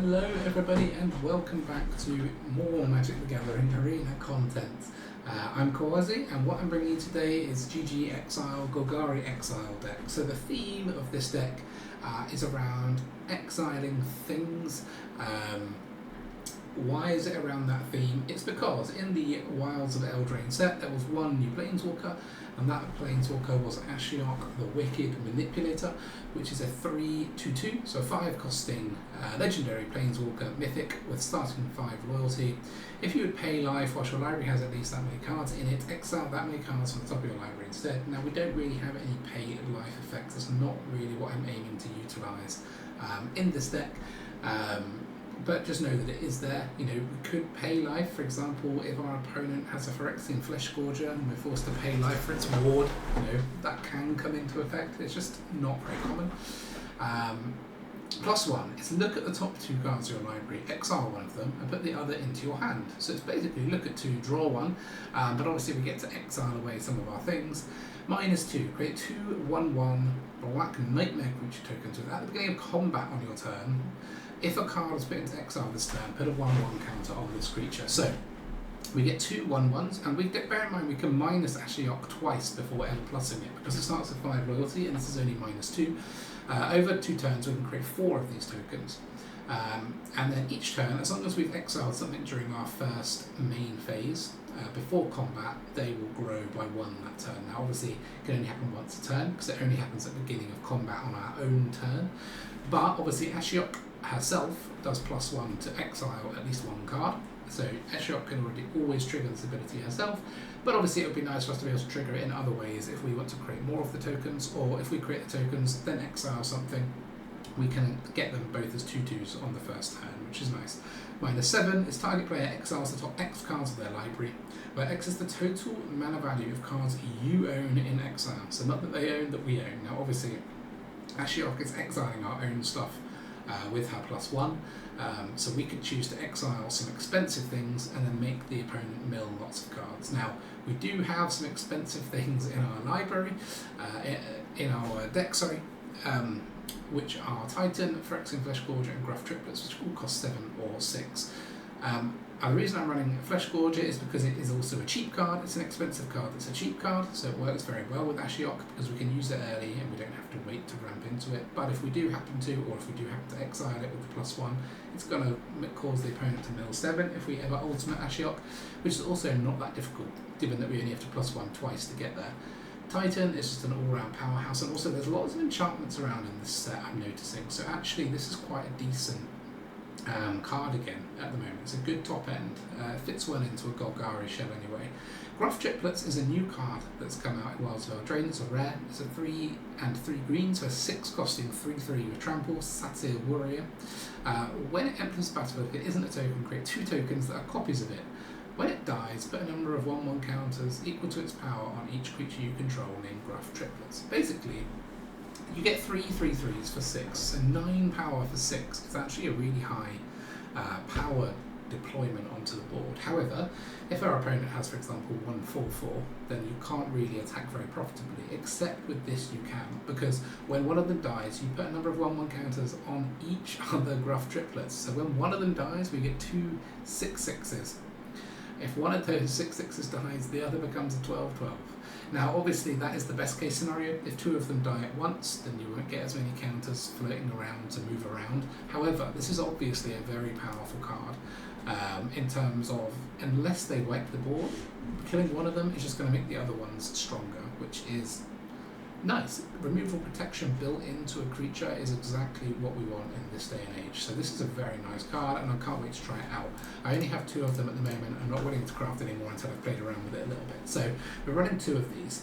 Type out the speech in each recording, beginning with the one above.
Hello everybody and welcome back to more Magic the Gathering Arena content. I'm Kawazi and what I'm bringing you today is GG Exile, Golgari Exile deck. So the theme of this deck is around exiling things. Why is it around that theme? It's because in the Wilds of Eldraine set there was one new Planeswalker, and that Planeswalker was Ashiok, the Wicked Manipulator, which is a 3/2/2, so 5 costing legendary Planeswalker Mythic with starting 5 loyalty. If you would pay life whilst your library has at least that many cards in it, exile that many cards from the top of your library instead. Now we don't really have any pay life effects, that's not really what I'm aiming to utilise in this deck. But just know that it is there. You know, we could pay life, for example, if our opponent has a Phyrexian Fleshgorger and we're forced to pay life for its ward, you know, that can come into effect. It's just not very common. Plus one is look at the top 2 cards of your library, exile one of them, and put the other into your hand. So it's basically look at 2, draw 1, but obviously we get to exile away some of our things. -2, create 2 1/1 black nightmare creature tokens with at the beginning of combat on your turn. If a card is put into exile this turn, put a 1/1 counter on this creature. So we get 2 1/1s, and we get, bear in mind we can minus Ashiok twice before ever plussing it, because it starts with 5 loyalty and this is only -2. Over 2 turns we can create 4 of these tokens. And then each turn, as long as we've exiled something during our first main phase, before combat, they will grow by 1 that turn. Now obviously it can only happen once a turn, because it only happens at the beginning of combat on our own turn. But obviously Ashiok herself does +1 to exile at least 1 card, so Ashiok can already always trigger this ability herself, but obviously it would be nice for us to be able to trigger it in other ways if we want to create more of the tokens, or if we create the tokens then exile something, we can get them both as 2/2s on the first turn, which is nice. -7 is target player exiles the top X cards of their library, where X is the total mana value of cards you own in exile, so not that they own, that we own. Now obviously Ashiok is exiling our own stuff with her +1, so we could choose to exile some expensive things and then make the opponent mill lots of cards. Now we do have some expensive things in our library, in our deck, which are Titan, Phyrexian Fleshgorger and Gruff Triplets, which all cost 7 or 6. And the reason I'm running Fleshgorger is because it is also a cheap card. It's an expensive card that's a cheap card, so it works very well with Ashiok because we can use it early and we don't have to wait to ramp into it. But if we do happen to, or if we do happen to exile it with the +1, it's going to cause the opponent to mill 7 if we ever ultimate Ashiok, which is also not that difficult, given that we only have to +1 twice to get there. Titan is just an all-round powerhouse, and also there's lots of enchantments around in this set I'm noticing, so actually this is quite a decent card again at the moment. It's a good top end, fits well into a Golgari shell anyway. Gruff Triplets is a new card that's come out in Wilds of Eldraine. It's a rare, it's a 3 and 3 green, so a 6 costing 3/3 with trample, Satyr Warrior. When it enters the battlefield, if it isn't a token, create 2 tokens that are copies of it. When it dies, put a number of 1/1 counters equal to its power on each creature you control named Gruff Triplets. Basically, you get 3 3/3s for 6, so 9 power for 6. It's actually a really high power deployment onto the board. However, if our opponent has, for example, 1 4/4, then you can't really attack very profitably, except with this you can, because when one of them dies, you put a number of 1/1 counters on each other Gruff Triplets. So when one of them dies, we get 2 6/6s. If one of those 6/6s dies, the other becomes a 12/12. Now obviously that is the best case scenario. If 2 of them die at once, then you won't get as many counters floating around to move around. However, this is obviously a very powerful card in terms of, unless they wipe the board, killing one of them is just going to make the other ones stronger, which is nice. Removal protection built into a creature is exactly what we want in this day and age. So this is a very nice card and I can't wait to try it out. I only have 2 of them at the moment. I'm not willing to craft anymore until I've played around with it a little bit. So we're running 2 of these.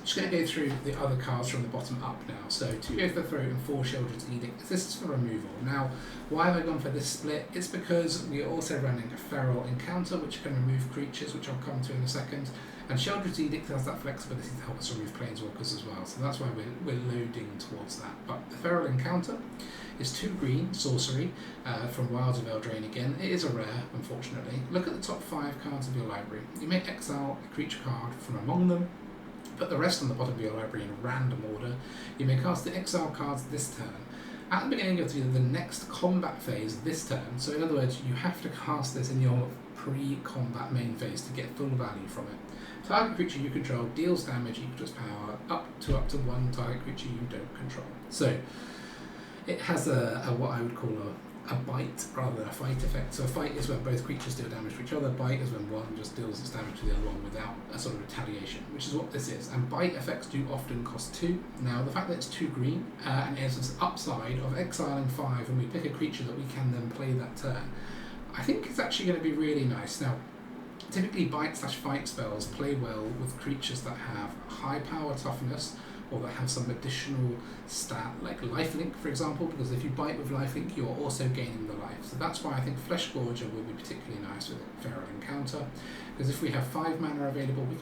Just going to go through the other cards from the bottom up now. So 2 Go for the Throat and 4 Sheoldred's Edict. This is for removal. Now, why have I gone for this split? It's because we are also running a Feral Encounter, which can remove creatures, which I'll come to in a second. And Sheoldred's Edict has that flexibility to help us remove Planeswalkers as well, so that's why we're loading towards that. But the Feral Encounter is 2 green, sorcery, from Wilds of Eldraine again. It is a rare, unfortunately. Look at the top 5 cards of your library. You may exile a creature card from among them, put the rest on the bottom of your library in a random order. You may cast the exile cards this turn, at the beginning of the next combat phase this turn. So in other words, you have to cast this in your pre-combat main phase to get full value from it. Target creature you control deals damage equal to its power up to one target creature you don't control. So it has a what I would call a bite rather than a fight effect. So a fight is when both creatures deal damage to each other. Bite is when one just deals its damage to the other one without a sort of retaliation, which is what this is. And bite effects do often cost 2. Now the fact that it's 2 green and it has this upside of exiling 5 and we pick a creature that we can then play that turn, I think it's actually going to be really nice. Now typically bite/fight spells play well with creatures that have high power toughness or that have some additional stat, like lifelink, for example, because if you bite with lifelink, you're also gaining the life. So that's why I think Fleshgorger will be particularly nice with a Feral Encounter, because if we have 5 mana available, we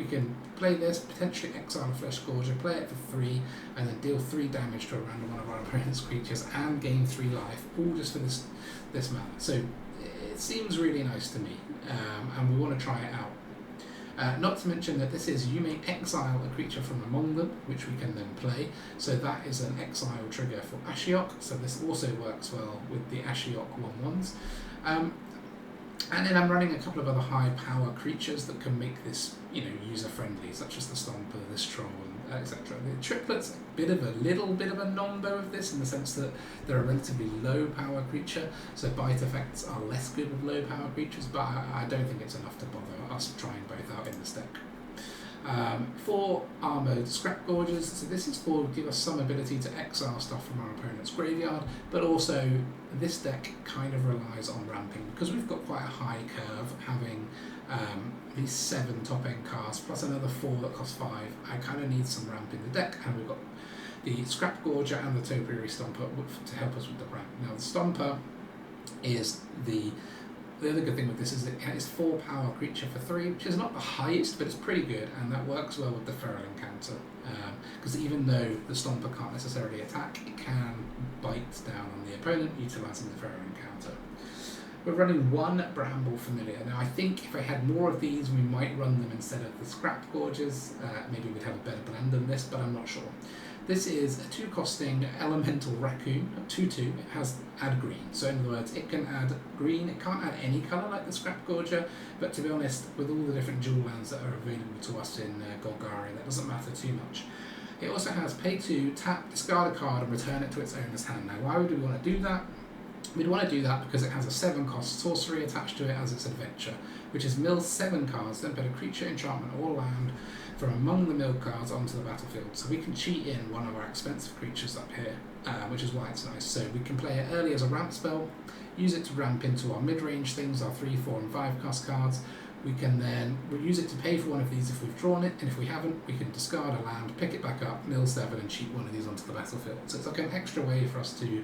can play this, potentially exile a Fleshgorger, play it for 3, and then deal 3 damage to a random one of our opponent's creatures and gain 3 life, all just for this mana. So it seems really nice to me, and we want to try it out. Not to mention that this is, you may exile a creature from among them, which we can then play. So that is an exile trigger for Ashiok. So this also works well with the Ashiok 1/1s. And then I'm running a couple of other high power creatures that can make this, user friendly, such as the Stomper, this Troll, and etc. The Triplets, little bit of a nombo of this in the sense that they're a relatively low power creature, so bite effects are less good with low power creatures, but I don't think it's enough to bother us trying both out in this deck. 4 Armored Scrapgorgers, so this is for give us some ability to exile stuff from our opponent's graveyard, but also this deck kind of relies on ramping, because we've got quite a high curve, having these 7 top end cards plus another 4 that cost 5. I kind of need some ramp in the deck, and we've got the Scrapgorger and the Topiary Stomper to help us with the ramp. Now the Stomper is the other good thing with this is that it's 4 power creature for 3, which is not the highest, but it's pretty good, and that works well with the Feral Encounter. Because even though the Stomper can't necessarily attack, it can bite down on the opponent, utilising the Feral Encounter. We're running 1 Bramble Familiar. Now I think if I had more of these, we might run them instead of the Scrapgorgers. Maybe we'd have a better blend than this, but I'm not sure. This is a 2-costing Elemental Raccoon, 2/2. It has add green. So in other words, it can add green. It can't add any colour like the Scrapgorger, but to be honest, with all the different dual lands that are available to us in Golgari, that doesn't matter too much. It also has pay 2, tap, discard a card, and return it to its owner's hand. Now why would we want to do that? We'd want to do that because it has a 7-cost sorcery attached to it as its adventure, which is mill 7 cards, then put a creature, enchantment, or land from among the mill cards onto the battlefield. So we can cheat in one of our expensive creatures up here, which is why it's nice. So we can play it early as a ramp spell, use it to ramp into our mid-range things, our 3, 4, and 5-cost cards. We can then use it to pay for one of these if we've drawn it, and if we haven't, we can discard a land, pick it back up, mill 7, and cheat one of these onto the battlefield. So it's like an extra way for us to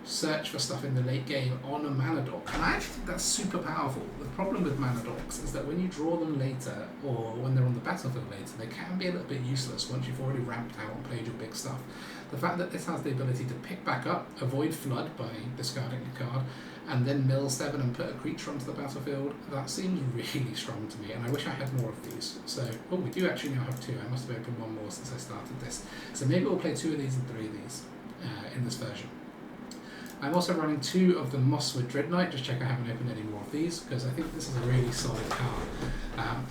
search for stuff in the late game on a mana dock, and I actually think that's super powerful. The problem with mana docks is that when you draw them later, or when they're on the battlefield later, they can be a little bit useless once you've already ramped out and played your big stuff. The fact that this has the ability to pick back up, avoid flood by discarding a card, and then mill 7 and put a creature onto the battlefield, that seems really strong to me, and I wish I had more of these. So, we do actually now have 2. I must have opened 1 more since I started this. So maybe we'll play 2 of these and 3 of these in this version. I'm also running 2 of the Mosswood Dreadknight. Just check I haven't opened any more of these, because I think this is a really solid card.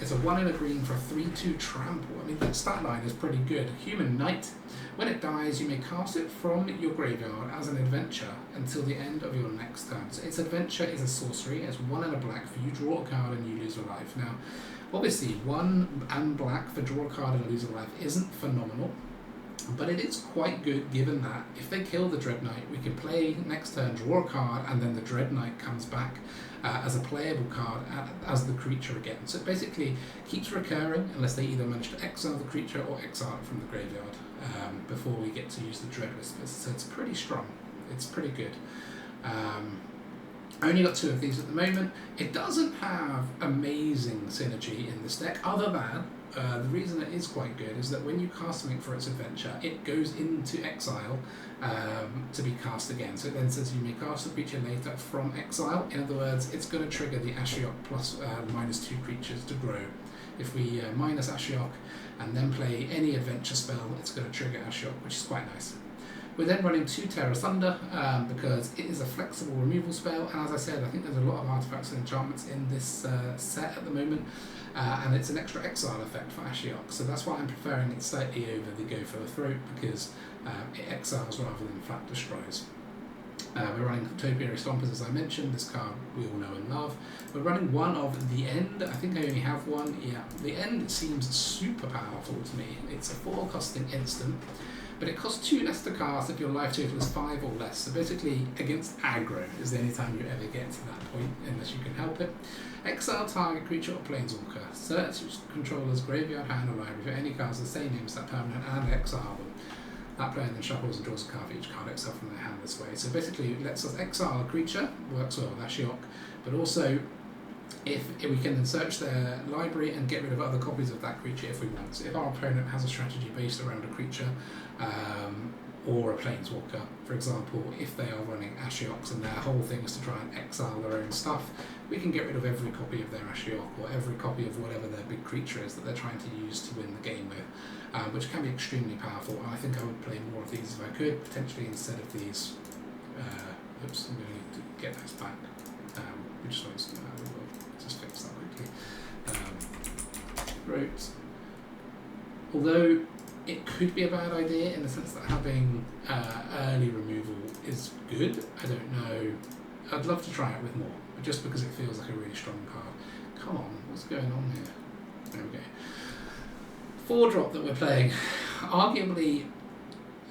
It's a 1 and a green for a 3/2 trample. I mean, that stat line is pretty good. Human Knight. When it dies, you may cast it from your graveyard as an adventure until the end of your next turn. So its adventure is a sorcery. It's 1 and a black for you draw a card and you lose a life. Now, obviously, 1 and black for draw a card and lose a life isn't phenomenal, but it is quite good given that if they kill the Dreadknight, we can play next turn, draw a card, and then the Dreadknight comes back as a playable card as the creature again. So it basically keeps recurring unless they either manage to exile the creature or exile it from the graveyard before we get to use the Dread Whispers. So it's pretty strong. It's pretty good. I only got 2 of these at the moment. It doesn't have amazing synergy in this deck, other than the reason it is quite good is that when you cast something for its adventure, it goes into exile to be cast again. So it then says you may cast a creature later from exile. In other words, it's going to trigger the Ashiok plus -2 creatures to grow. If we minus Ashiok and then play any adventure spell, it's going to trigger Ashiok, which is quite nice. We're then running 2 Tear Asunder because it is a flexible removal spell, and as I said, I think there's a lot of artifacts and enchantments in this set at the moment, and it's an extra exile effect for Ashiok, so that's why I'm preferring it slightly over the Go for the Throat, because it exiles rather than flat destroys. We're running Topiary Stompers, as I mentioned. This card we all know and love. We're running one of the End. I think I only have one. Yeah, the End seems super powerful to me. It's a 4-costing instant, but it costs 2 less to cast if your life total is 5 or less. So basically, against aggro is the only time you ever get to that point, unless you can help it. Exile target creature or planeswalker. Search controller's graveyard, hand, or library for any cards the same name as that permanent and exile them. That player then shuffles and draws a card for each card exile from their hand this way. So basically it lets us exile a creature, works well with Ashiok, but also if we can then search their library and get rid of other copies of that creature if we want. So if our opponent has a strategy based around a creature or a planeswalker, for example, if they are running Ashioks and their whole thing is to try and exile their own stuff, we can get rid of every copy of their Ashiok or every copy of whatever their big creature is that they're trying to use to win the game with, which can be extremely powerful. And I think I would play more of these if I could, potentially instead of these. Oops, I'm going to need to get those back. We just want to just fix that quickly. Wrote. Although it could be a bad idea in the sense that having early removal is good, I don't know. I'd love to try it with more, but just because it feels like a really strong card. Come on, what's going on here? There we go. 4-drop that we're playing, arguably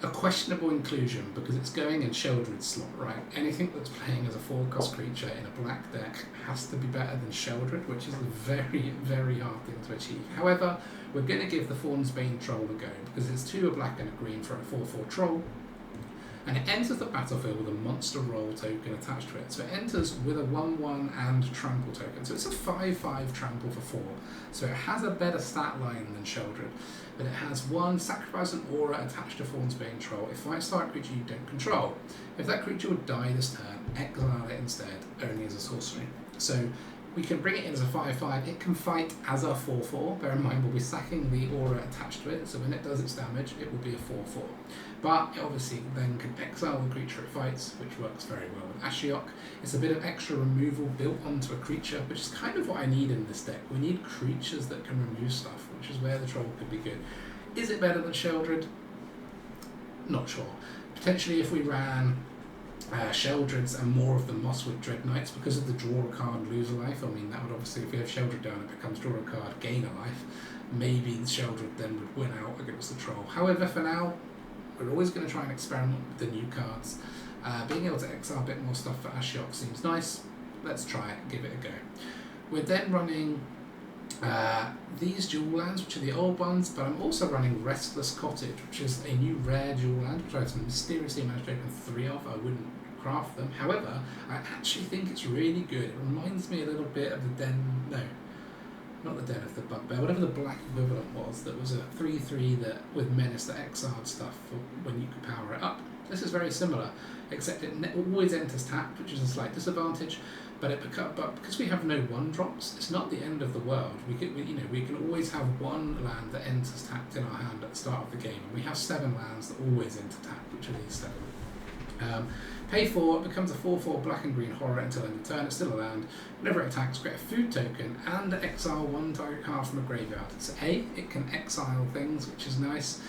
a questionable inclusion because it's going in Sheoldred's slot, right? Anything that's playing as a 4-cost creature in a black deck has to be better than Sheoldred, which is a very, very hard thing to achieve. However, we're going to give the Faunsbane Troll a go because it's 2 a black and a green for a 4/4 troll. And it enters the battlefield with a monster roll token attached to it. So it enters with a 1/1 and trample token. So it's a 5/5 trample for 4. So it has a better stat line than Sheoldred. But it has 1 sacrifice an aura attached to Faunsbane Troll. If fights target creature you don't control. If that creature would die this turn, exile it instead, only as a sorcery. So we can bring it in as a 5/5. It can fight as a 4/4. Bear in mind we'll be sacking the aura attached to it, so when it does its damage, it will be a 4/4. But it obviously then can exile the creature it fights, which works very well with Ashiok. It's a bit of extra removal built onto a creature, which is kind of what I need in this deck. We need creatures that can remove stuff, which is where the troll could be good. Is it better than Sheoldred? Not sure. Potentially if we ran Sheoldred's and more of the Mosswood Dreadknights, because of the draw a card, lose a life. I mean, that would obviously, if we have Sheoldred down, it becomes draw a card, gain a life. Maybe the Sheoldred then would win out against the troll. However, for now, we're always going to try and experiment with the new cards. Being able to exile a bit more stuff for Ashiok seems nice. Let's try it and give it a go. We're then running these dual lands, which are the old ones, but I'm also running Restless Cottage, which is a new rare dual land, which I've mysteriously managed to open 3 of. I wouldn't craft them. However, I actually think it's really good. It reminds me a little bit of the not the Den of the Bugbear, whatever the black equivalent was, that was a 3/3 that with Menace that exiled stuff for when you could power it up. This is very similar, except it always enters tapped, which is a slight disadvantage. But because we have no 1-drops, it's not the end of the world. We can always have 1 land that enters tapped in our hand at the start of the game, and we have 7 lands that always enter tapped, which are these 7. Pay 4, it becomes a 4/4 black and green horror until end of turn. It's still a land. Whenever it attacks, create a food token and exile 1 target card from a graveyard. So it can exile things, which is nice.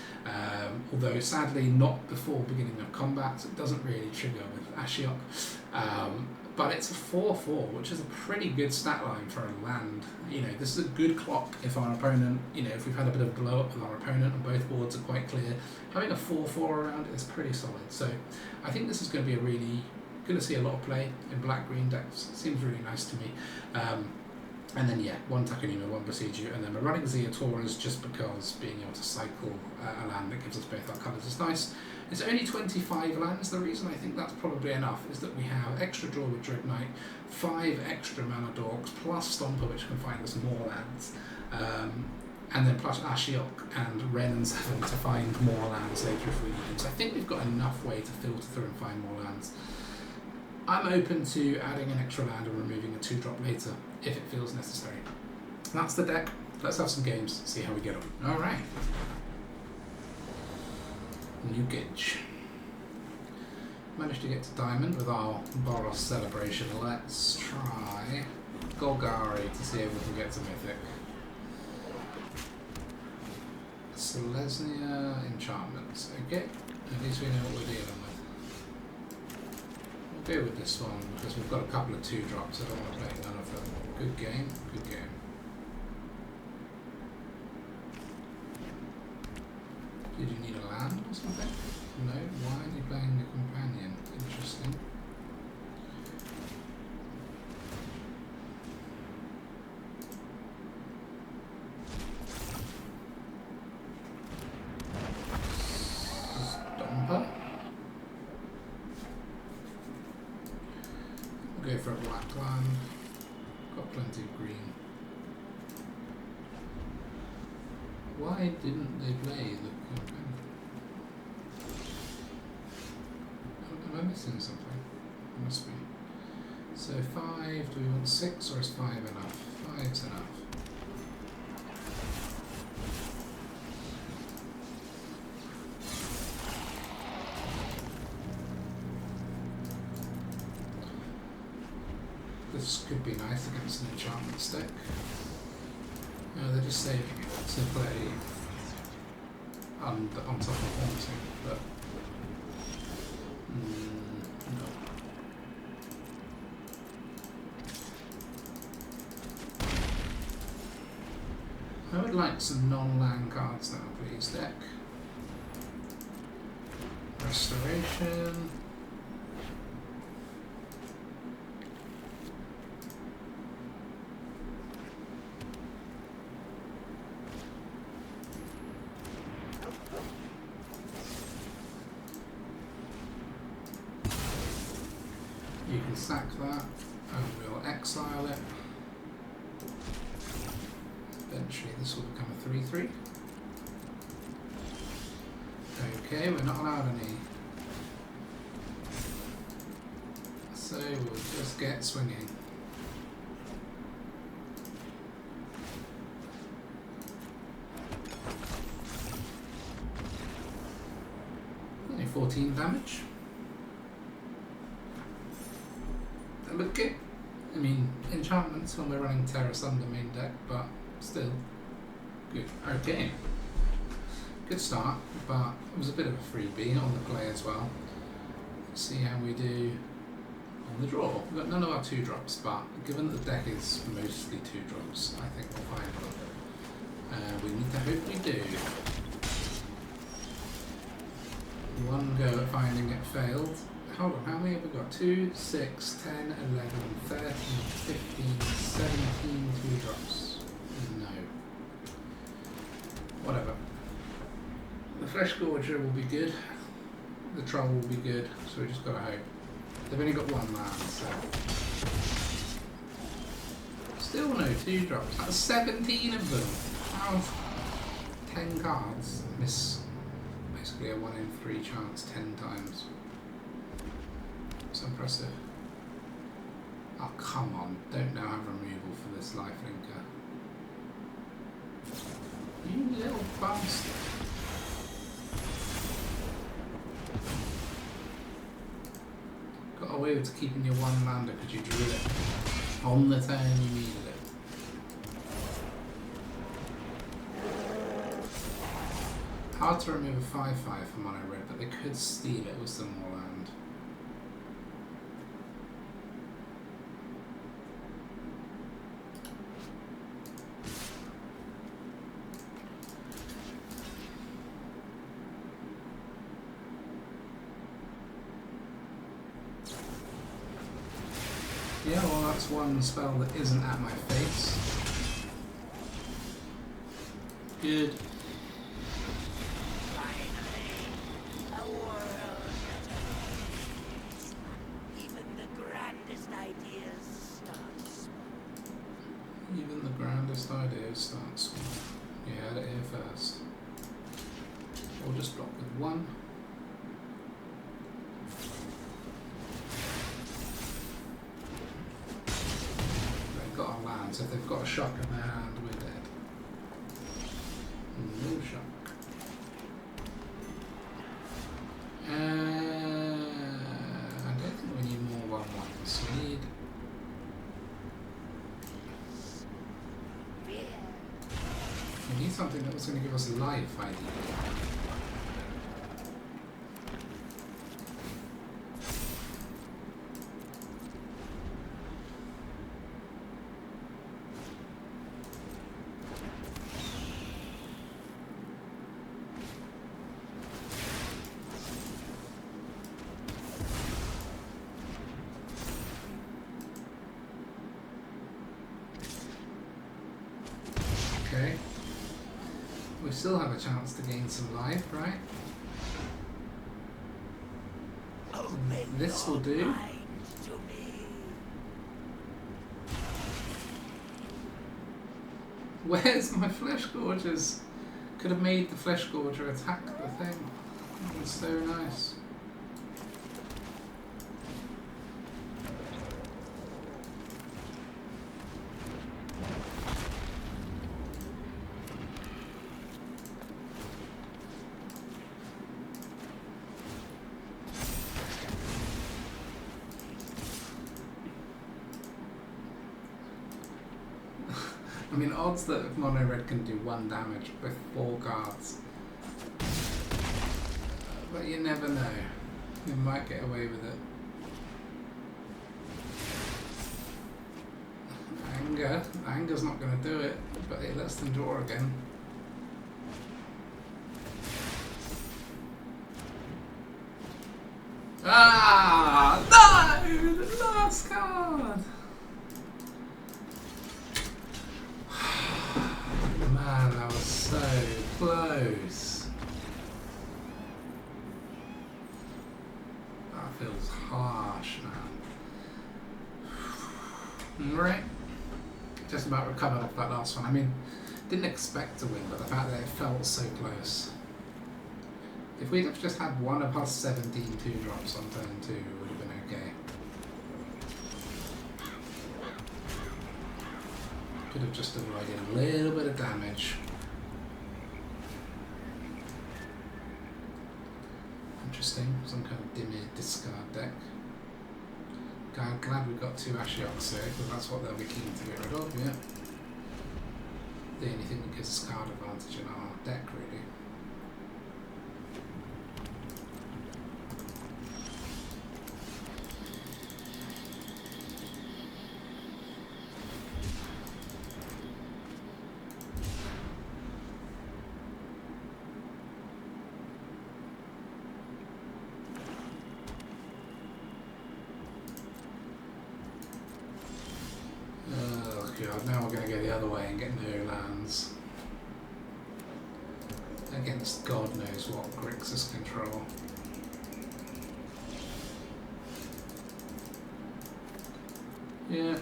Although sadly not before beginning of combat, so it doesn't really trigger with Ashiok. But it's a 4/4, which is a pretty good stat line for a land. This is a good clock if our opponent, if we've had a bit of blow up with our opponent and both boards are quite clear. Having a 4/4 around it is pretty solid. So I think this is going to be going to see a lot of play in black-green decks. It seems really nice to me. And then 1 Takenuma, 1 Boseiju, and then we're running Ziatoras just because being able to cycle a land that gives us both our colours is nice. It's only 25 lands. The reason I think that's probably enough is that we have extra draw with Dreadknight, 5 extra mana dorks, plus Stomper, which can find us more lands, and then plus Ashiok and Wrenn and Seven to find more lands later if we need them. So I think we've got enough way to filter through and find more lands. I'm open to adding an extra land and removing a 2-drop later if it feels necessary. That's the deck. Let's have some games, see how we get on. Alright. New Gitch. managed to get to Diamond with our Boros celebration. Let's try Golgari to see if we can get to Mythic. Selesnya enchantments. Okay, at least we know what we're dealing with. We'll go with this one because we've got a couple of 2-drops. I don't want to play none of them. Good game, good game. Did you need a land or something? No? Why are you playing the companion? Interesting. Stomper. We'll go for a black land. Got plenty of green. Why didn't they play the companion? Am I missing something? It must be. So 5, do we want 6 or is 5 enough? 5's enough. This could be nice against an enchantment stick. No, they're just saving it to play on top of Haunting, but no. I would like some non-land cards now, please, deck. Restoration. You can sack that, and we'll exile it. Eventually this will become a 3/3. Okay, we're not allowed any. So we'll just get swinging. Only 14 damage. Okay. I mean, enchantments when we're running Tear Asunder main deck, but still good. Okay. Good start, but it was a bit of a freebie on the play as well. Let's see how we do on the draw. We've got none of our 2-drops, but given that the deck is mostly 2-drops, I think we'll find one. We need to hope we do. One go at finding it failed. Hold on, how many have we got? 2, 6, 10, 11, 13, 15, 17 2-drops. No. Whatever. The Fleshgorger will be good. The Troll will be good, so we just gotta hope. They've only got 1 land, so. Still no 2-drops. That's 17 of them. Out of 10 cards. Miss basically a 1 in 3 chance 10 times. It's impressive. Oh, come on. Don't now have removal for this lifelinker. You little bastard. Got away with keeping your 1 lander because you drew it on the turn you needed it. Hard to remove a 5/5 from mono red, but they could steal it with some more land. Yeah, well that's one spell that isn't at my face. Good. Even the grandest ideas starts. You had it here first. We'll just block with 1. They've got a land, so if they've got a shock in their hand, we're dead. No shock. something that was going to give us life, ideally. Okay. We still have a chance to gain some life, right? This will do. Where's my Fleshgorgers? Could have made the Fleshgorger attack the thing. That was so nice. I mean, odds that mono red can do 1 damage with 4 cards. But you never know. You might get away with it. Anger. Anger's not going to do it, but it lets them draw again. Ah! No! The last card! Man, that was so close. That feels harsh, man. Right. Just about recovered off that last one. I mean, didn't expect to win, but the fact that it felt so close. If we'd have just had one of us 17 2-drops on turn 2, it would have been okay. Could have just avoided a little bit of damage. Interesting, some kind of Dimir discard deck. I'm glad we've got 2 Ashioks here, because that's what they'll be keen to get rid of, yeah. The only thing that gives us card advantage in our deck, really. God, now we're going to go the other way and get no lands. Against God knows what Grixis control. Yeah.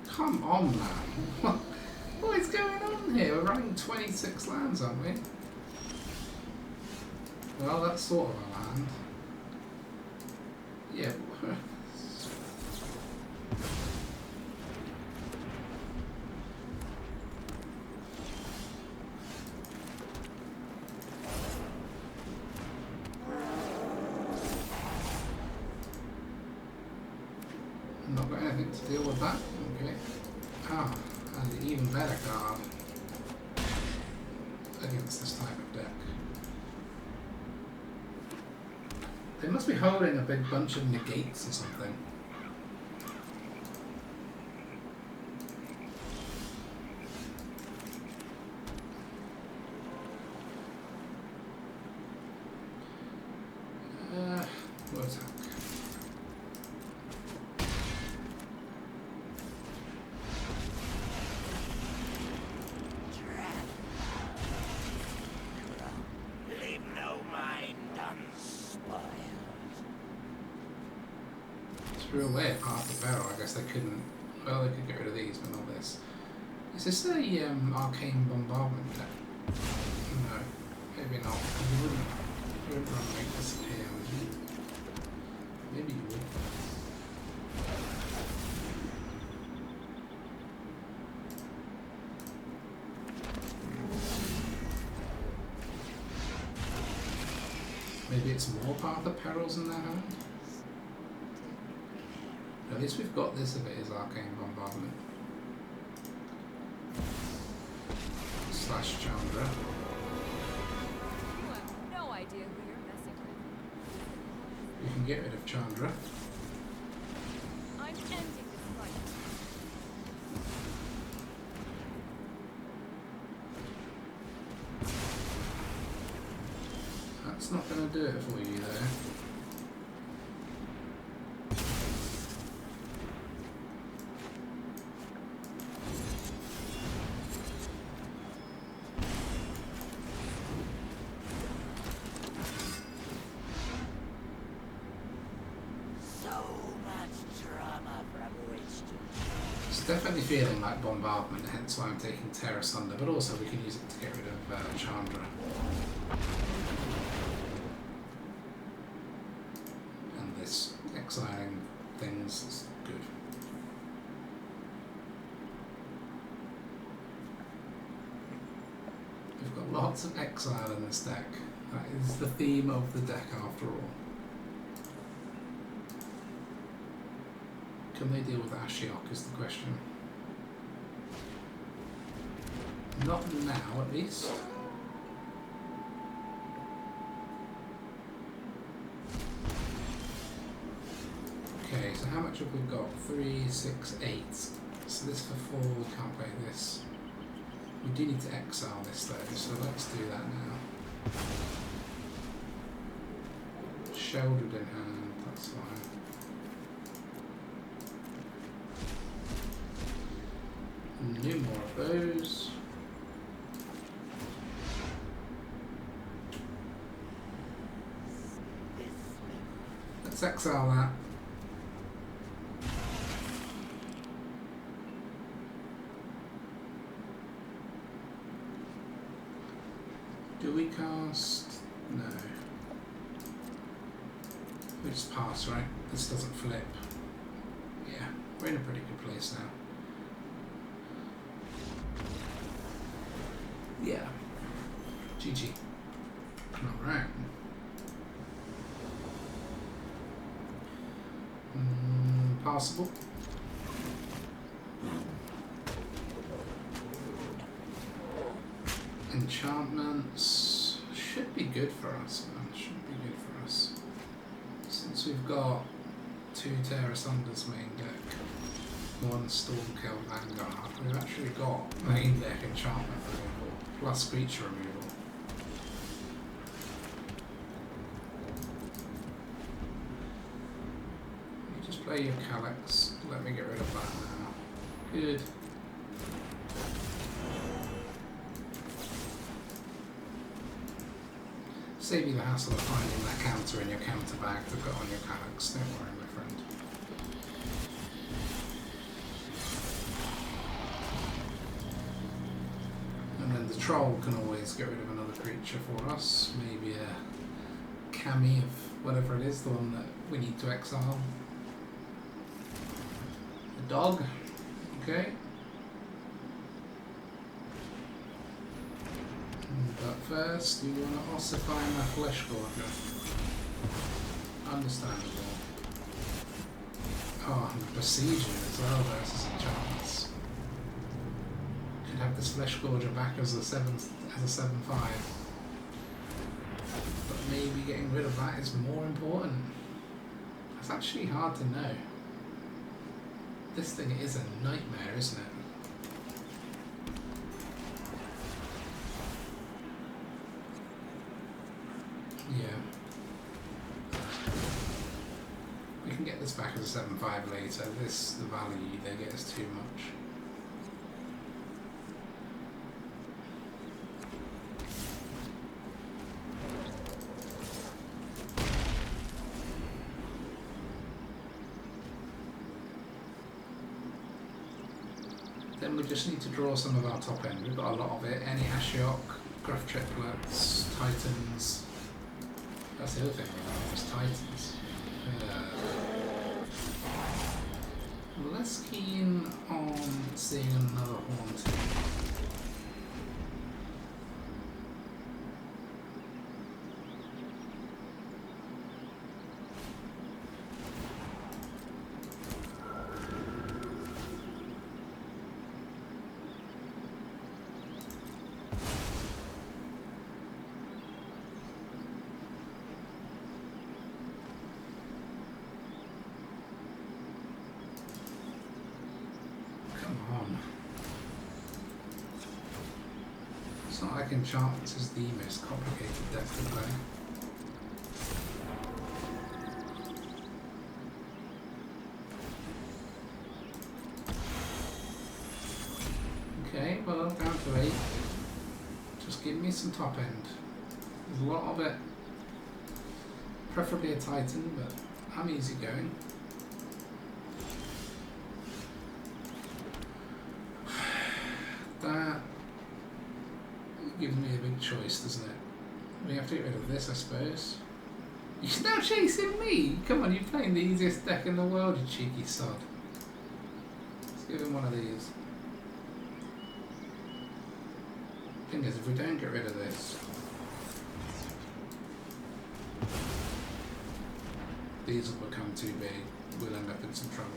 Come on, man. What is going on here? We're running 26 lands, aren't we? Well, that's sort of a land. Yeah. Not got anything to deal with that. Okay. Ah, and an even better card against this type of deck. They must be holding a big bunch of negates or something. We'll attack. Threw away a part of the barrel. I guess they couldn't. Well, they could get rid of these, but not this. Is this the arcane bombardment deck? No, maybe not. You wouldn't run like this here, would you? Maybe you would. Maybe it's more Path of Perils in their hand? At least we've got this if it is Arcane Bombardment. Slash Chandra. You have no idea who you're messing with. We can get rid of Chandra. I'm ending this fight. That's not going to do it for you though. Definitely feeling like bombardment, hence why I'm taking Tear Asunder, but also we can use it to get rid of Chandra. And this exiling things is good. We've got lots of exile in this deck. That is the theme of the deck after all. Can they deal with Ashiok is the question. Not now, at least. Okay, so how much have we got? 3, 6, 8. So this for 4, we can't play this. We do need to exile this though, so let's do that now. Sheoldred in hand, that's fine. No more of those. Let's exile that. Do we cast? No. We just pass, right? This doesn't flip. Yeah, we're in a pretty good place now. Yeah. GG. Alright. Passable. Enchantments should be good for us, man. Should be good for us. Since we've got 2 Tear Asunders main deck, 1 Stormkill Vanguard, we've actually got main deck enchantment removal plus creature removal. You just play your Calyx. Let me get rid of that now. Good. Save you the hassle of finding that counter in your counter bag to put on your Calyx. Don't worry, my friend. And then the troll can always get rid of another creature for us. Maybe a Kami of whatever it is, the one that we need to exile. The dog. Okay. But first, we want to ossify my Fleshgorger. Understandable. Oh, and the Boseiju as well versus enchantments. Could have this Fleshgorger back as a 7/5. But maybe getting rid of that is more important. It's actually hard to know. This thing is a nightmare, isn't it? Yeah. We can get this back as a 7/5 later. The value they get is too much. Then we just need to draw some of our top end. We've got a lot of it. Any Ashiok, Gruff Triplets, Titans. That's the other thing we have, is Titans. I'm less keen on seeing another Haunting. not like enchantments is the most complicated deck to play. Okay, well, down to 8. Just give me some top end. There's a lot of it. Preferably a Titan, but I'm easy going. That gives me a big choice, doesn't it? We have to get rid of this, I suppose. You're now chasing me! Come on, you're playing the easiest deck in the world, you cheeky sod. Let's give him one of these. Thing is, if we don't get rid of this, these will become too big. We'll end up in some trouble.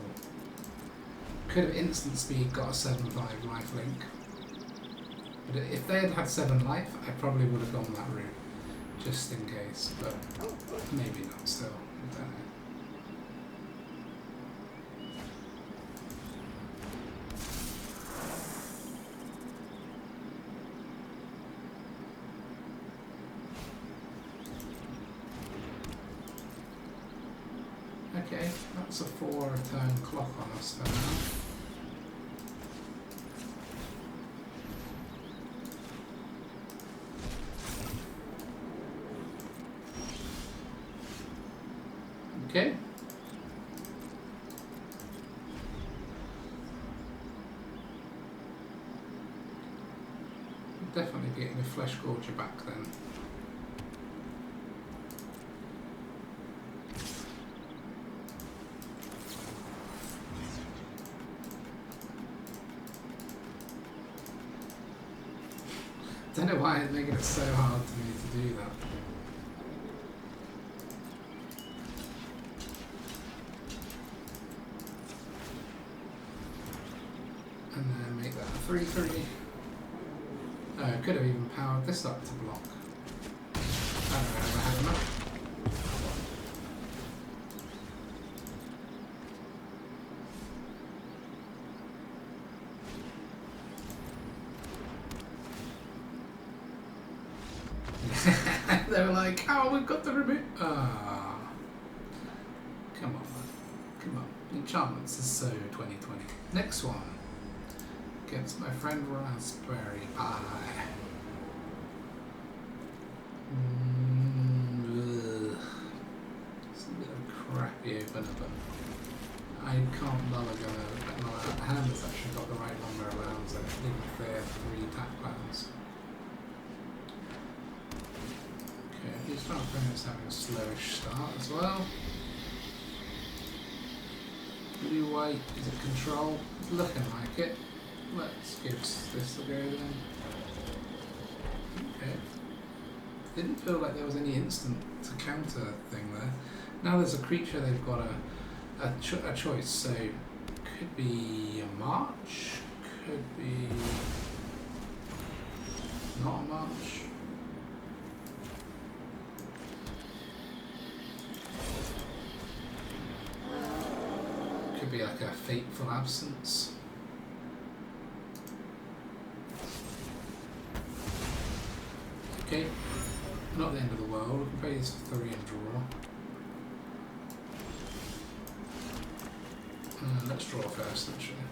Could have instant speed got a 7/5 lifelink. But if they had had 7 life, I probably would have gone that route, just in case, but maybe not still, I don't know. Okay, that's a 4-turn clock on us for now. Okay. Definitely getting the Fleshgorger back then. Don't know why it's making it so hard for me to do that. And then make that a 3/3. Oh, I could have even powered this up to block. I don't know if I had enough. They were like, oh, we've got the remove. Ah. Come on, man. Come on. Enchantments is so 2020. Next one. Against my friend Raspberry Pie. It's a bit of a crappy opener, but I can't bother going to my hand has actually got the right number of rounds, so it's even fair 3 tap plans. Okay, these front opponents having a slowish start as well. Blue white, is it control? It's looking like it. Let's give this a go then. Okay. Didn't feel like there was any instant to counter thing there. Now there's a creature, they've got a choice, so could be a march, could be not a march. Could be like a fateful absence. Okay, not the end of the world. We can play this for 3 and draw. Let's draw first, actually.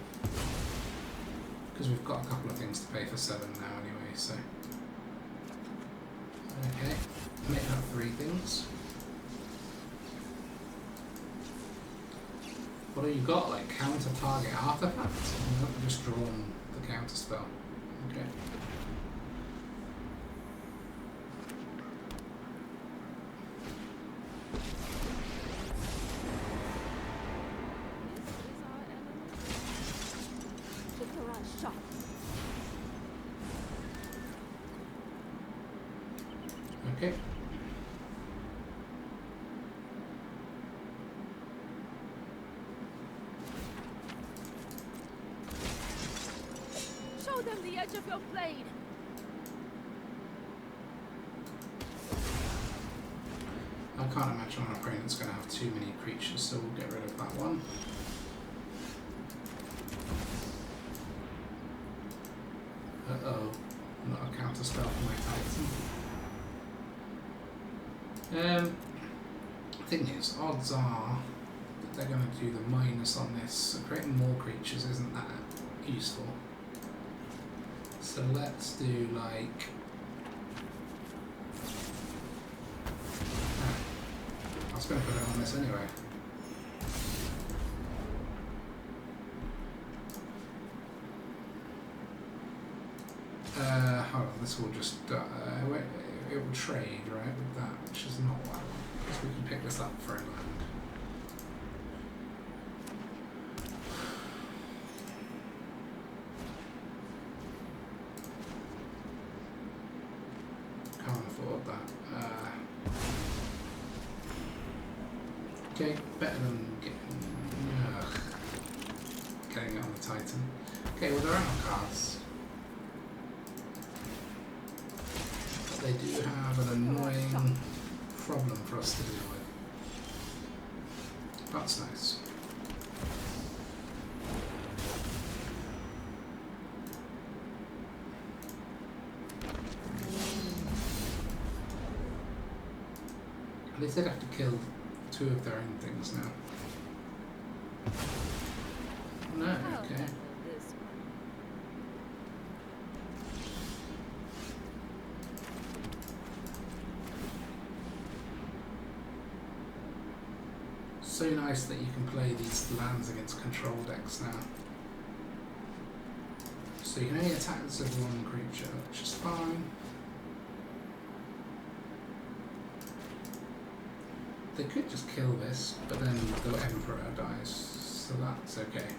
Because we've got a couple of things to pay for 7 now anyway, so. Okay, make that 3 things. What have you got? Like counter target artifacts? I've just drawn the counter spell. Okay. Okay. Show them the edge of your blade. I can't imagine our opponent's going to have too many creatures, so we'll get rid of that one. Uh-oh. Not a counter spell my Titan. Thing is, odds are that they're going to do the minus on this, so creating more creatures isn't that useful. So let's do like... I was going to put it on this anyway. Hold on, this will just... it will trade, right, with that, which is not what I want. Because we can pick this up for a land. Can't afford that. Okay, better than getting it on the Titan. Okay, well, there are no cards. But they do have an annoying problem for us to deal with. That's nice. At least they'd have to kill 2 of their own things now. No, okay. So nice that you can play these lands against control decks now. So you can only attack this with 1 creature, which is fine. They could just kill this, but then the Emperor dies, so that's okay.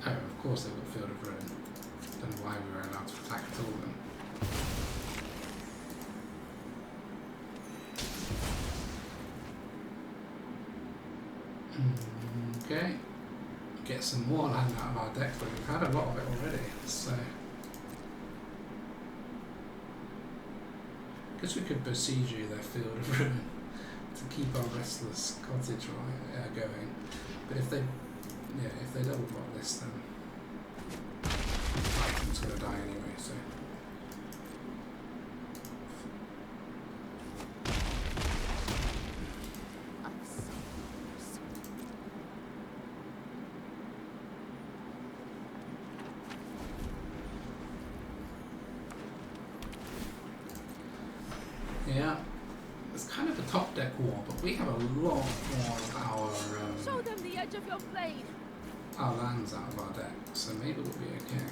Oh, of course they've got Field of Ruin. Don't know why we were allowed to attack at all then. Okay, get some more land out of our deck, but we've had a lot of it already, so... Guess we could Boseiju their Field of Ruin to keep our Restless Cottage going, but if they double block this, then Titan's going to die anyway, so... Yeah, it's kind of a top deck war, but we have a lot more of Show them the edge of your blade. our lands out of our deck, so maybe we'll be okay.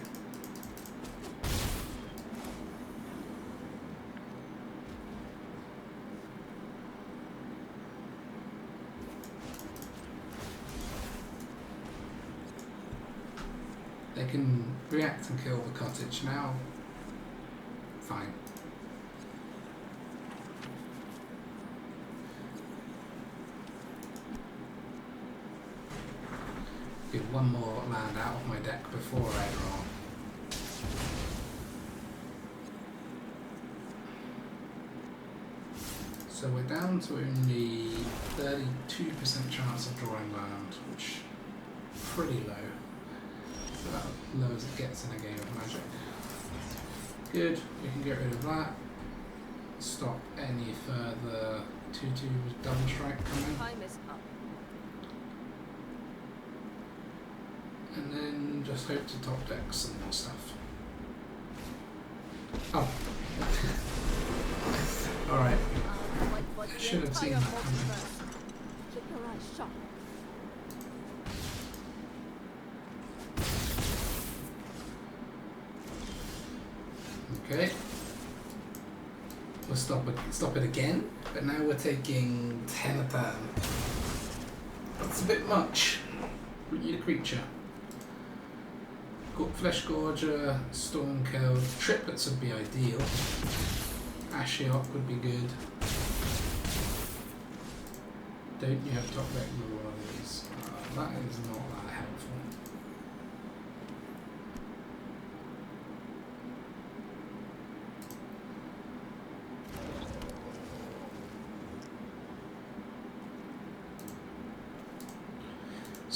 They can react and kill the cottage now. Fine. Get 1 more land out of my deck before I draw. So we're down to only 32% chance of drawing land, which is pretty low. So about as low as it gets in a game of Magic. Good, we can get rid of that. Stop any further 2/2 double strike coming. Time is up. And then just hope to top deck some more stuff. Oh. Alright. I should have seen that coming. Keep your eyes sharp. Okay. We'll stop it again, but now we're taking 10 a turn. That's a bit much. We need a creature. Got Fleshgorger, Stormkill, Triplets would be ideal. Ashiok would be good. Don't you have top deck rule on these? That is not that helpful.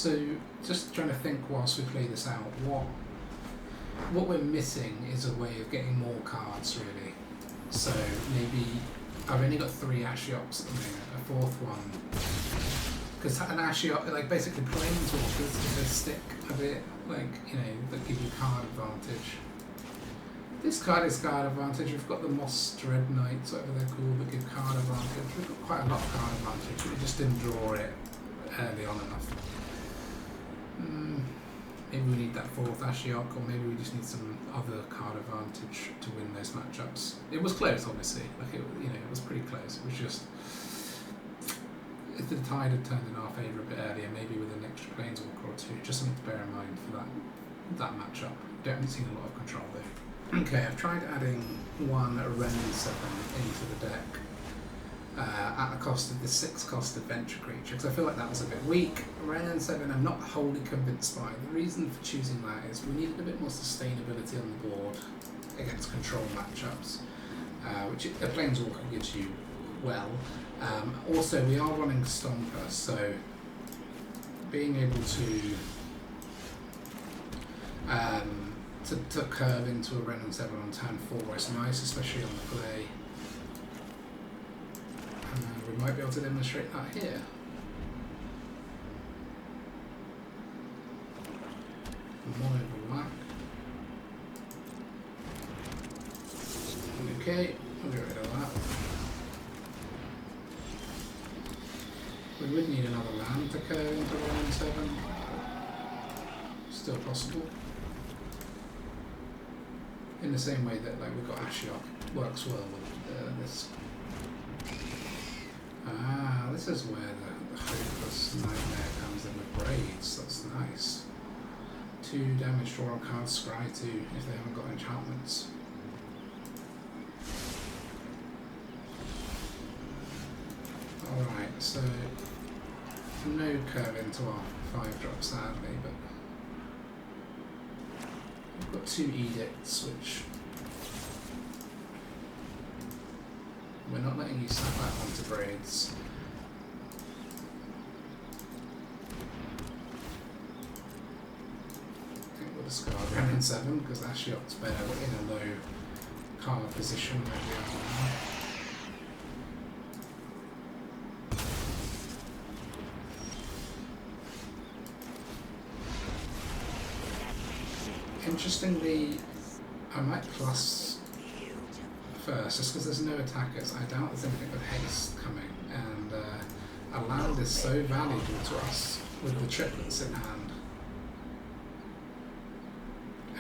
So just trying to think whilst we play this out, what we're missing is a way of getting more cards really. So maybe I've only got 3 Ashioks at the moment, a 4th one. Because an Ashiok, like basically planeswalkers, they stick a bit, like, you know, that give you card advantage. This card is card advantage. We've got the Mosswood Dreadknight, whatever they're called, that give card advantage. We've got quite a lot of card advantage, but we just didn't draw it early on enough. Maybe we need that 4th Ashiok, or maybe we just need some other card advantage to win those matchups. It was close, obviously. Like it was pretty close. It was just if the tide had turned in our favour a bit earlier, maybe with an extra planeswalker or 2, just something to bear in mind for that matchup. Definitely seen a lot of control there. Okay, I've tried adding 1 Wrenn and Seven into the deck at the cost of the 6-cost adventure creature, because I feel like that was a bit weak. Wrenn and Seven I'm not wholly convinced by. The reason for choosing that is we needed a bit more sustainability on the board against control matchups, which a Planeswalker gives you well. Also, we are running Stomper, so being able to curve into a Wrenn and Seven on turn 4 is nice, especially on the play. We might be able to demonstrate that here. Mono black. Okay, we'll get rid of that. We would need another land to curve into Wrenn and Seven. Still possible. In the same way that like we've got Ashiok, works well with this. Ah, this is where the hopeless nightmare comes in with braids. That's nice. 2 damage draw a card, scry 2 if they haven't got enchantments. Alright, so no curve into our 5-drop sadly, but we've got 2 edicts which we're not letting you snap that onto braids. I think we'll discard Wrenn and Seven because Ashiok's better in a low card position than we are now. Interestingly, I might plus first, just because there's no attackers. I doubt there's anything with haste coming, and a land is so valuable to us with the triplets in hand.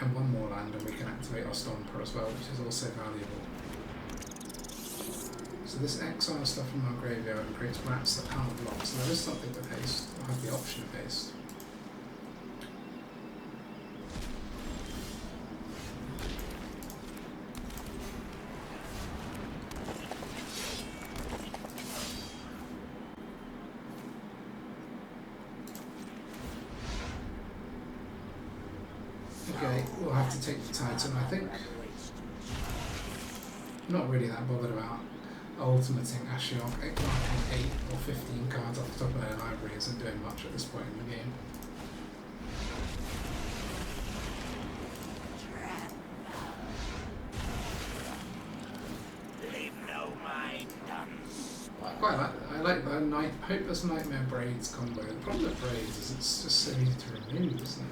And 1 more land and we can activate our Stomper as well, which is also valuable. So this exile stuff from our graveyard creates rats that can't block, so there is something with haste. I'll have the option of haste. Okay, we'll have to take the Titan, I think. Not really that bothered about ultimating Ashiok. Marking 8 or 15 cards off the top of their library isn't doing much at this point in the game. I like the Hopeless Nightmare Braids combo. The problem with Braids is it's just so easy to remove, isn't it?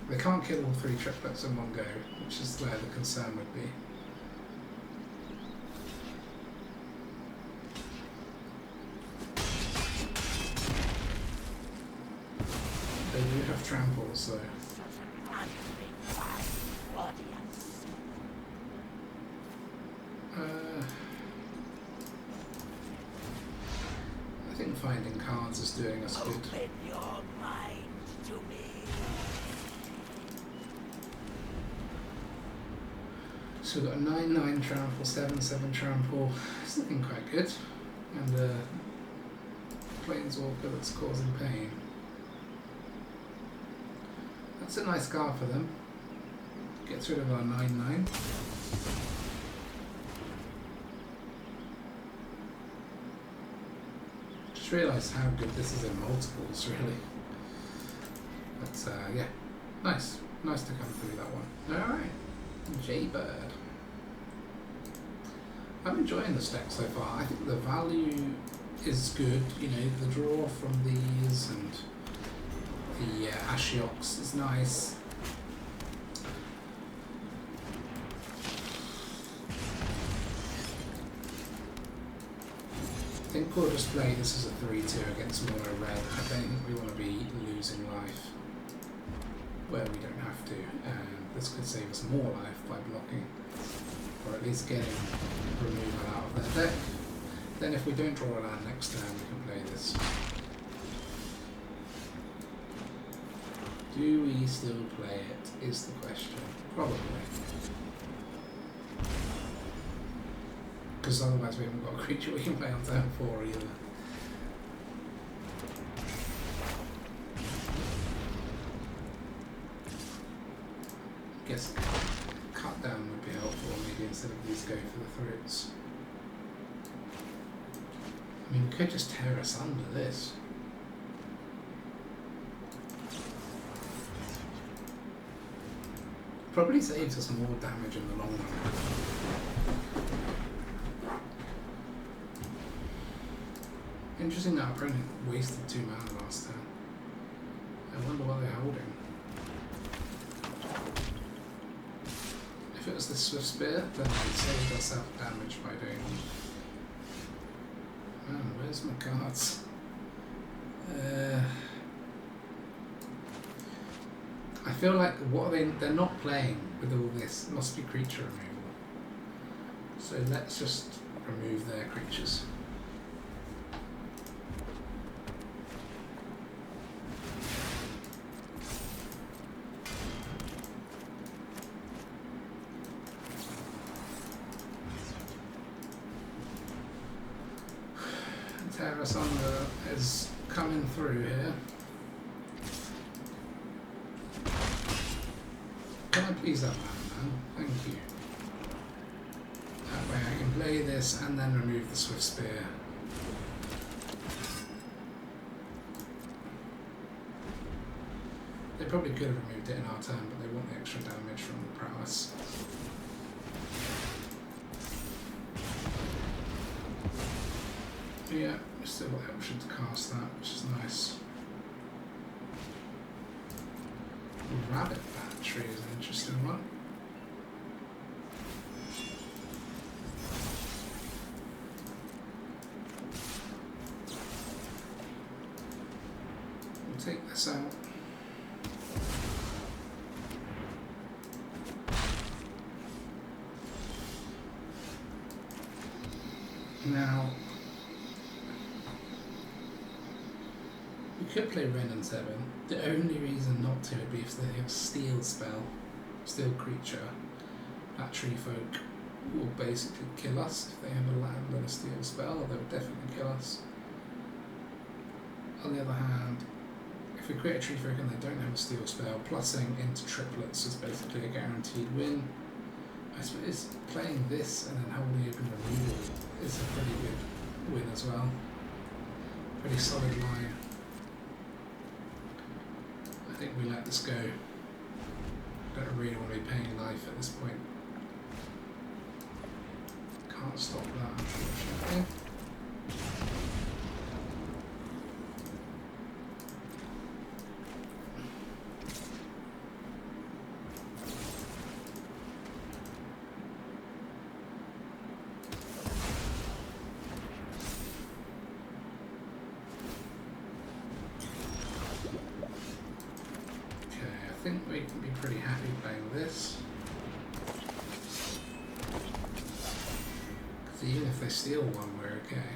They can't kill all 3 triplets in one go, which is where the concern would be. They do have tramples, so... I think finding cards is doing us good. So So we've got a 9/9 trample, 7/7 trample. It's looking quite good. And a Planeswalker that's causing pain. That's a nice card for them. Gets rid of our 9/9. Just realised how good this is in multiples, really. But yeah, nice. Nice to come through that one. Alright. Jaybird. I'm enjoying this deck so far. I think the value is good, you know, the draw from these and the Ashioks is nice. I think we'll just play this as a 3-2 against mono red. I don't think we want to be losing life where we don't have to, and this could save us more life by blocking, or at least getting removal out of their deck. Then if we don't draw a land next turn, we can play this. Do we still play it, is the question. Probably. Because otherwise we haven't got a creature we can play on turn 4 either. Guess cut down would be helpful, maybe instead of these go for the throats. I mean, we could just Tear Asunder this. Probably saves us more damage in the long run. Interesting that our opponent wasted 2 mana last turn. I wonder what they're holding. If it was the Swift Spear, then they'd saved us damage by doing. Man, where's my cards? I feel like what they're not playing with all this must be creature removal. So let's just remove their creatures. Tear Asunder is coming through here. Can I please that man? Thank you. That way I can play this and then remove the Swift Spear. They probably could have removed it in our turn, but they want the extra damage from the prowess. Yeah, we've still got the option to cast that, which is nice. Rabbit Battery is an interesting one. We'll take this out. Now, we could play Wrenn and Seven. The only reason not to would be if they have Steel spell, Steel creature. That Tree Folk will basically kill us if they have a land and a Steel spell. They would definitely kill us. On the other hand, if we create a Tree Folk and they don't have a Steel spell, plussing into triplets is basically a guaranteed win. I suppose playing this and then holding open removal is a pretty good win as well. Pretty solid line. I think we let this go. Don't really want to be paying life at this point. Can't stop that, unfortunately. I think we can be pretty happy playing this. Because even if they steal one, we're okay.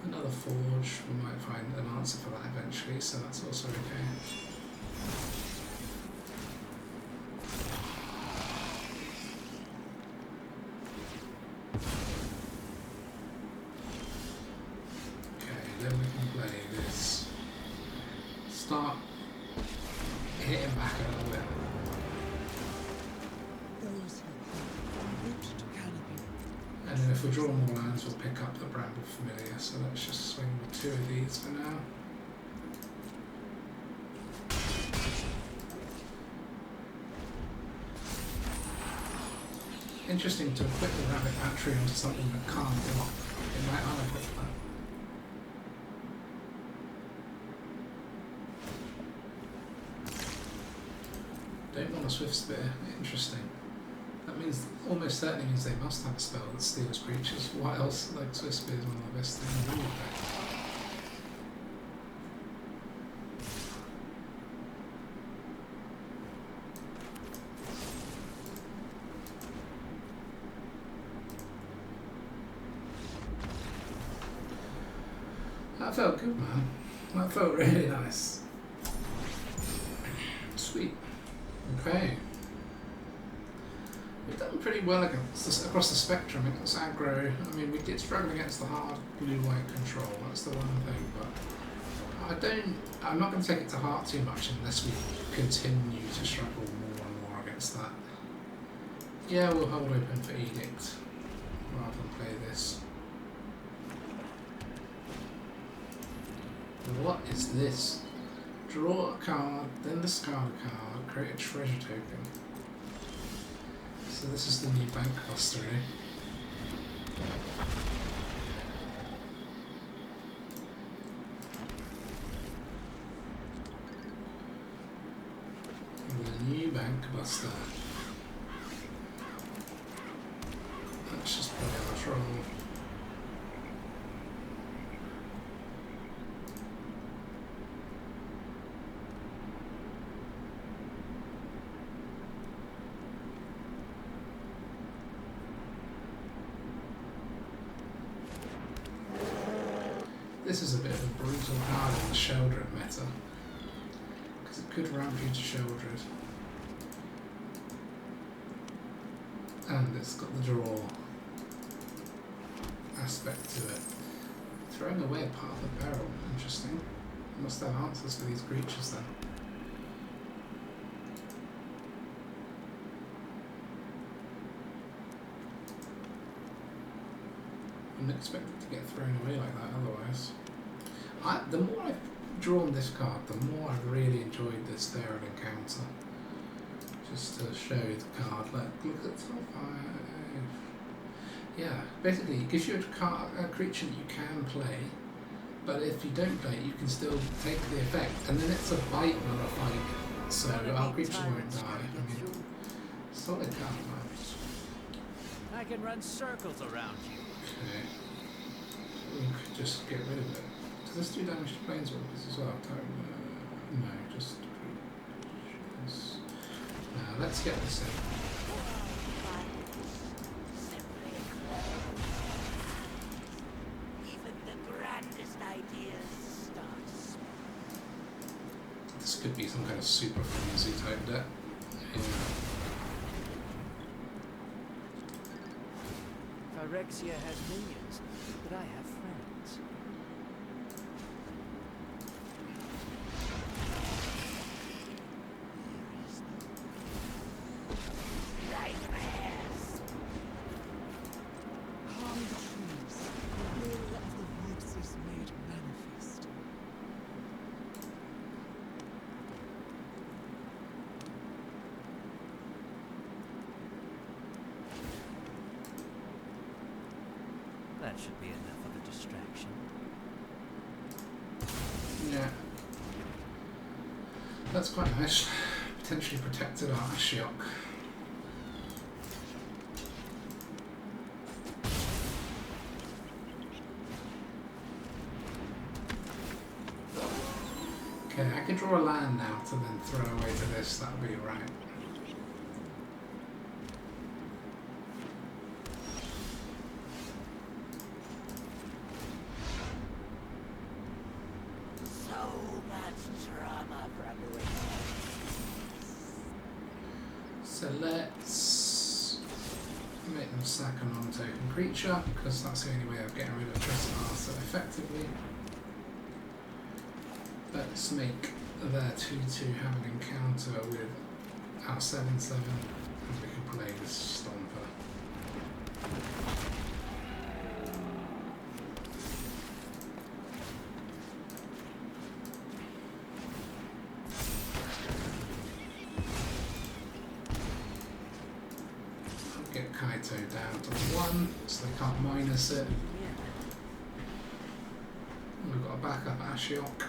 Another Forge, we might find an answer for that eventually, so that's also okay. we draw more lands, we'll pick up the Bramble Familiar, so let's just swing with 2 of these for now. Interesting to equip the Rabbit Battery onto something that can't block. It might unequip that. Don't want a Swift Spear. Interesting. That means, almost certainly means they must have a spell that steals creatures. What else? Like Swift Spear is one of the best things in the deck. That felt good, man. That felt really nice. Sweet. Okay. We've done pretty well against this, across the spectrum against aggro. I mean, we did struggle against the hard blue-white control. That's the one thing, but I'm not going to take it to heart too much unless we continue to struggle more and more against that. Yeah, we'll hold open for Edict rather than play this. What is this? Draw a card, then discard a card, create a treasure token. So this is the new bank buster, eh? The new bank buster. Let's just play our troll. This is a bit of a brutal card in the Sheoldred meta, because it could ramp you to Sheoldred. And it's got the draw aspect to it. Throwing away a part of the barrel, interesting. Must have answers for these creatures then. Wouldn't expect it to get thrown away like that otherwise. The more I've drawn this card, the more I've really enjoyed this Feral Encounter. Just to show the card, look at top 5. Yeah, basically it gives you a creature that you can play, but if you don't play it, you can still take the effect, and then it's a bite, not a fight, so our creature won't die. I mean, solid card, man. I can run circles around you. Okay. We could just get rid of it. Does this do damage to planeswalkers as well? No, just creatures. Now let's get this in. Even the grandest ideas start. This could be some kind of super frenzy type deck. Yeah. Phyrexia has minions, but I have friends. Nightmares! Harm the trees, the will of the woods is made manifest. That should be enough of a distraction. Yeah. That's quite nice. Potentially protected our Ashiok. Okay, I could draw a land now to then throw away to this, that would be right. So let's make them sack a non-token creature, because that's the only way of getting rid of Trespasser effectively. Let's make their 2/2 have an encounter with our 7/7, and we can play this Stomper. Kaito down to 1, so they can't minus it. We've got a backup Ashiok,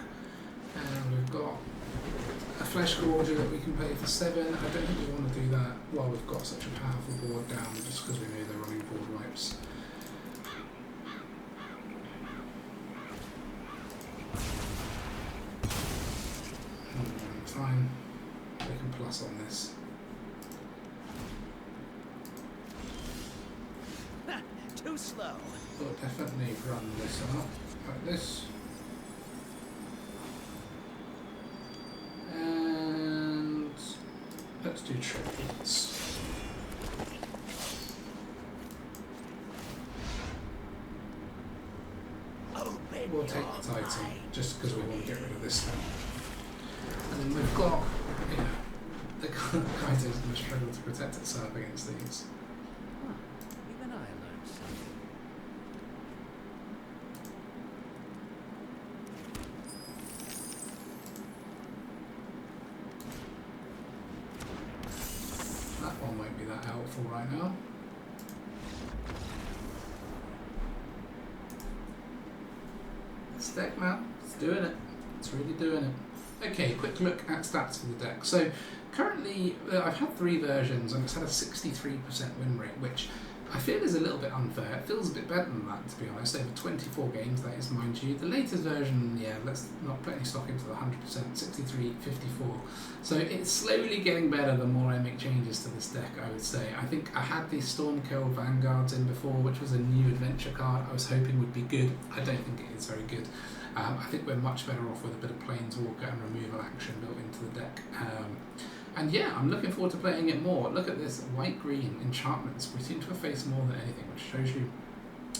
and we've got a Fleshgorger that we can play for 7. I don't think we want to do that while we've got such a powerful board down, just because we know they're running board wipes. Fine, we can plus on this. Too slow. We'll definitely run this up like this. And let's do triplets. We'll take the Titan just because we want to get rid of this thing. And then we've got, you know, the Kaito's going to struggle to protect itself against these. Huh. Even I learned something. That one won't be that helpful right now. This deck, man, it's doing it. It's really doing it. Okay, quick look at stats for the deck. So currently I've had 3 versions and it's had a 63% win rate, which I feel is a little bit unfair. It feels a bit better than that, to be honest, over 24 games, that is, mind you. The latest version, yeah, let's not put any stock into the 100%, 63, 54. So it's slowly getting better the more I make changes to this deck, I would say. I think I had these Stormkill Vanguards in before, which was a new adventure card I was hoping would be good. I don't think it is very good. I think we're much better off with a bit of Planeswalker and removal action built into the deck. And yeah, I'm looking forward to playing it more. Look at this, white-green enchantments. We seem to have faced more than anything, which shows you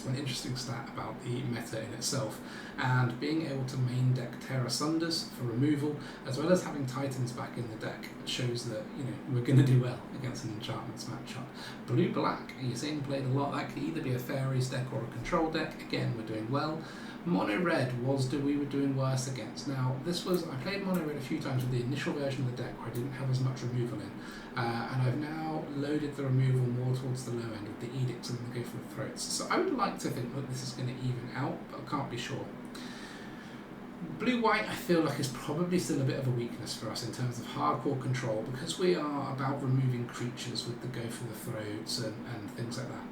an interesting stat about the meta in itself. And being able to main deck Tear Asunders for removal, as well as having Titans back in the deck, shows that, you know, we're going to do well against an enchantments matchup. Blue-black, you're seeing played a lot. That could either be a fairies deck or a control deck. Again, we're doing well. Mono red was we were doing worse against. Now this was, I played mono red a few times with the initial version of the deck where I didn't have as much removal in, and I've now loaded the removal more towards the low end with the edicts and the go for the throats. So I would like to think that this is going to even out, but I can't be sure. Blue-white I feel like is probably still a bit of a weakness for us in terms of hardcore control, because we are about removing creatures with the go for the throats and things like that.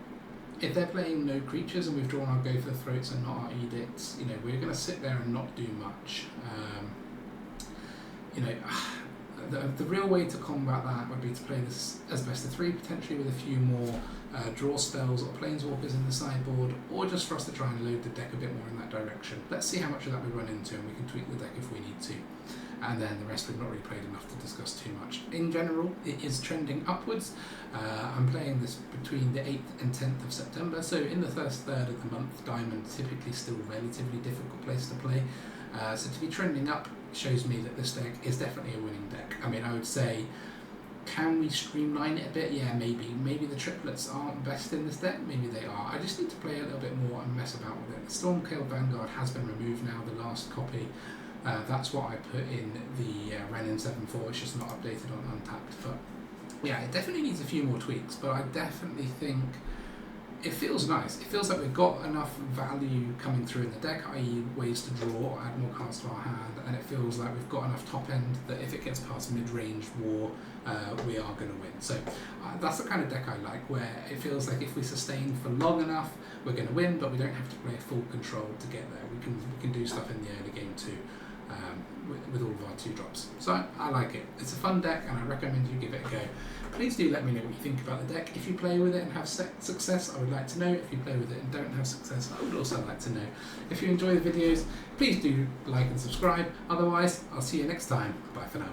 If they're playing no creatures and we've drawn our go for the throats and not our edicts, you know, we're going to sit there and not do much. You know, the real way to combat that would be to play this as best of 3, potentially with a few more draw spells or planeswalkers in the sideboard, or just for us to try and load the deck a bit more in that direction. Let's see how much of that we run into, and we can tweak the deck if we need to. And then the rest we've not really played enough to discuss too much. In general, it is trending upwards. I'm playing this between the 8th and 10th of September, so in the first third of the month, Diamond typically still a relatively difficult place to play. So to be trending up shows me that this deck is definitely a winning deck. I mean, I would say, can we streamline it a bit? Yeah, maybe. Maybe the triplets aren't best in this deck, maybe they are. I just need to play a little bit more and mess about with it. The Stormkill Vanguard has been removed now, the last copy. That's what I put in the Wrenn and Seven for, it's just not updated on Untapped. But yeah, it definitely needs a few more tweaks, but I definitely think it feels nice. It feels like we've got enough value coming through in the deck, i.e. ways to draw or add more cards to our hand, and it feels like we've got enough top end that if it gets past mid-range war, we are going to win. So that's the kind of deck I like, where it feels like if we sustain for long enough, we're going to win, but we don't have to play full control to get there. We can do stuff in the early game too. With all of our 2-drops. So I like it. It's a fun deck and I recommend you give it a go. Please do let me know what you think about the deck. If you play with it and have success, I would like to know. If you play with it and don't have success, I would also like to know. If you enjoy the videos, please do like and subscribe. Otherwise, I'll see you next time. Bye for now.